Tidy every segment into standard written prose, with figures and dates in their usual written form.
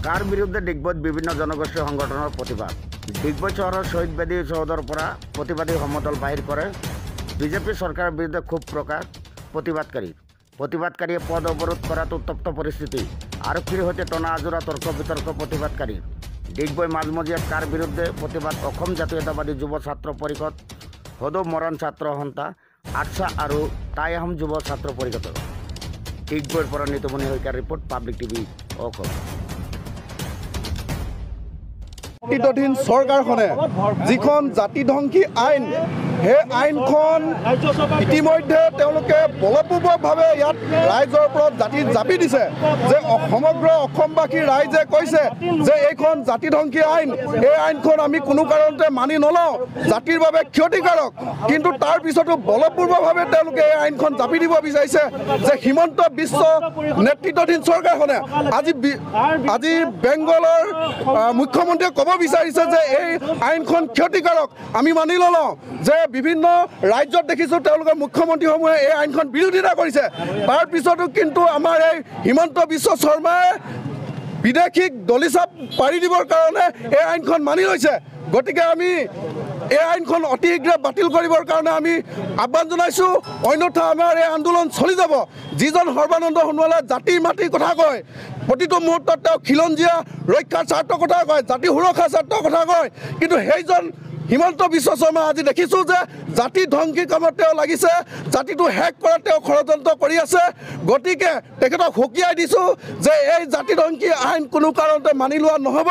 কাৰ বিৰুদ্ধে ডিগবৈত বিভিন্ন জনগোষ্ঠী সংগঠনৰ প্ৰতিবাদ। ডিগবৈ চহৰৰ শহীদ বেদী চৌহদৰ পৰা প্ৰতিবাদী সমদল বাহিৰ কৰে বিজেপি চৰকাৰৰ বিৰুদ্ধে ক্ষোভ প্ৰকাশ প্ৰতিবাদকাৰীয়ে পদ অৱৰোধ কৰাত উত্তপ্ত পৰিস্থিতি। আৰক্ষীৰ সৈতে টনা আজোৰা তৰ্ক বিতৰ্ক প্ৰতিবাদকাৰী। ডিগবৈ মাজমজিয়াত কাৰ বিৰুদ্ধে প্ৰতিবাদ অসম জাতীয়তাবাদী যুৱ ছাত্ৰ পৰিষদ, সদৌ মৰাণ ছাত্ৰ সন্থা, আটছা আৰু টাই আহোম যুৱ ছাত্ৰ পৰিষদৰ। ডিগবৈৰ পৰা নিতুমণি শইকীয়াৰ ৰিপৰ্ট, পাব্লিক টিভি অসম। নেতৃত্বাধীন চৰকাৰখনে যিখন জাতিধ্বংসী আইন, সেই আইনখন ইতিমধ্যে তেওঁলোকে বলপূৰ্বকভাৱে ইয়াত ৰাইজৰ ওপৰত জাপি দিছে যে সমগ্ৰ অসমবাসী ৰাইজে কৈছে যে এইখন জাতিধ্বংসী আইন, এই আইনখন আমি কোনো কাৰণতে মানি নলওঁ, জাতিৰ বাবে ক্ষতিকাৰক। কিন্তু তাৰ পিছতো বলপূৰ্বকভাৱে তেওঁলোকে এই আইনখন জাপি দিব বিচাৰিছে যে হিমন্ত বিশ্ব নেতৃত্বাধীন চৰকাৰখনে আজি বেংগলৰ মুখ্যমন্ত্ৰীয়ে ক'ব বিচাৰিছে যে এই আইনখন ক্ষতিকাৰক, আমি মানি নলওঁ। যে বিভিন্ন ৰাজ্যত দেখিছোঁ তেওঁলোকৰ মুখ্যমন্ত্ৰীসমূহে এই আইনখন বিৰোধিতা কৰিছে। তাৰ পিছতো কিন্তু আমাৰ এই হিমন্ত বিশ্ব শৰ্মাই বিদেশীক দলিচাপ পাৰি দিবৰ কাৰণে এই আইনখন মানি লৈছে। গতিকে আমি এই আইনখন অতি শীঘ্ৰে বাতিল কৰিবৰ কাৰণে আমি আহ্বান জনাইছোঁ, অন্যথা আমাৰ এই আন্দোলন চলি যাব। যিজন সৰ্বানন্দ সোণোৱালে জাতিৰ মাটিৰ কথা কয়, প্ৰতিটো মুহূৰ্তত তেওঁ খিলঞ্জীয়া ৰক্ষাৰ স্বাৰ্থৰ কথা কয়, জাতি সুৰক্ষাৰ স্বাৰ্থৰ কথা কয়, কিন্তু সেইজন হিমন্ত বিশ্ব শৰ্মা আজি দেখিছোঁ যে জাতি ধ্বংসী কামত তেওঁ লাগিছে, জাতিটো শেষ কৰাত তেওঁ ষড়যন্ত্ৰ কৰি আছে। গতিকে তেখেতক সকীয়াই দিছোঁ যে এই জাতিধ্বংসী আইন কোনো কাৰণতে মানি লোৱা নহ'ব।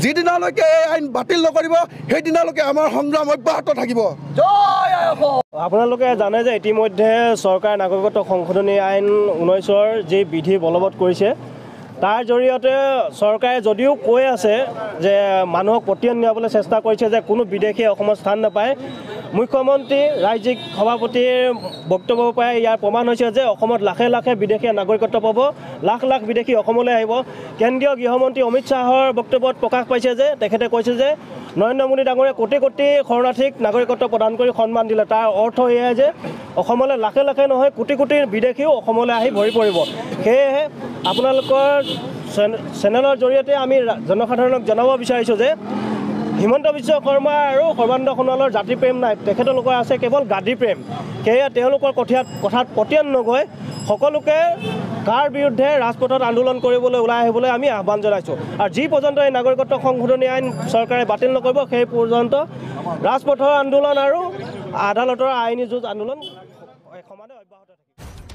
যিদিনালৈকে এই আইন বাতিল নকৰিব সেইদিনালৈকে আমাৰ সংগ্ৰাম অব্যাহত থাকিব। আপোনালোকে জানে যে ইতিমধ্যে চৰকাৰে নাগৰিকত্ব সংশোধনী আইন 19ৰ যি বিধি বলবৎ কৰিছে, তাৰ জৰিয়তে চৰকাৰে যদিও কৈ আছে যে মানুহক পতিয়ন নিয়াবলৈ চেষ্টা কৰিছে যে কোনো বিদেশীয়ে অসমত স্থান নাপায়, মুখ্যমন্ত্ৰী ৰাজ্যিক সভাপতিৰ বক্তব্যৰ পৰাই ইয়াৰ প্ৰমাণ হৈছে যে অসমত লাখে লাখে বিদেশীয়ে নাগৰিকত্ব পাব, লাখ লাখ বিদেশী অসমলৈ আহিব। কেন্দ্ৰীয় গৃহমন্ত্ৰী অমিত শ্বাহৰ বক্তব্যত প্ৰকাশ পাইছে যে তেখেতে কৈছে যে নৰেন্দ্ৰ মোদী ডাঙৰীয়ে কোটি কোটি শৰণাৰ্থীক নাগৰিকত্ব প্ৰদান কৰি সন্মান দিলে। তাৰ অৰ্থ এয়াই যে অসমলৈ লাখে লাখে নহয় কোটি কোটি বিদেশীও অসমলৈ আহি ভৰি পৰিব। সেয়েহে আপোনালোকৰ চেনেলৰ জৰিয়তে আমি জনসাধাৰণক জনাব বিচাৰিছোঁ যে হিমন্ত বিশ্ব শৰ্মা আৰু সৰ্বানন্দ সোণোৱালৰ জাতি প্ৰেম নাই, তেখেতলোকৰ আছে কেৱল গাদী প্ৰেম। সেয়ে তেওঁলোকৰ কথাত পতিয়ন নগৈ সকলোকে কাৰ বিৰুদ্ধে ৰাজপথত আন্দোলন কৰিবলৈ ওলাই আহিবলৈ আমি আহ্বান জনাইছোঁ। আৰু যি পৰ্যন্ত এই নাগৰিকত্ব সংশোধনী আইন চৰকাৰে বাতিল নকৰিব সেই পৰ্যন্ত ৰাজপথৰ আন্দোলন আৰু আদালতৰ আইনী যুঁজ আন্দোলন সমানে অব্যাহত থাকিব।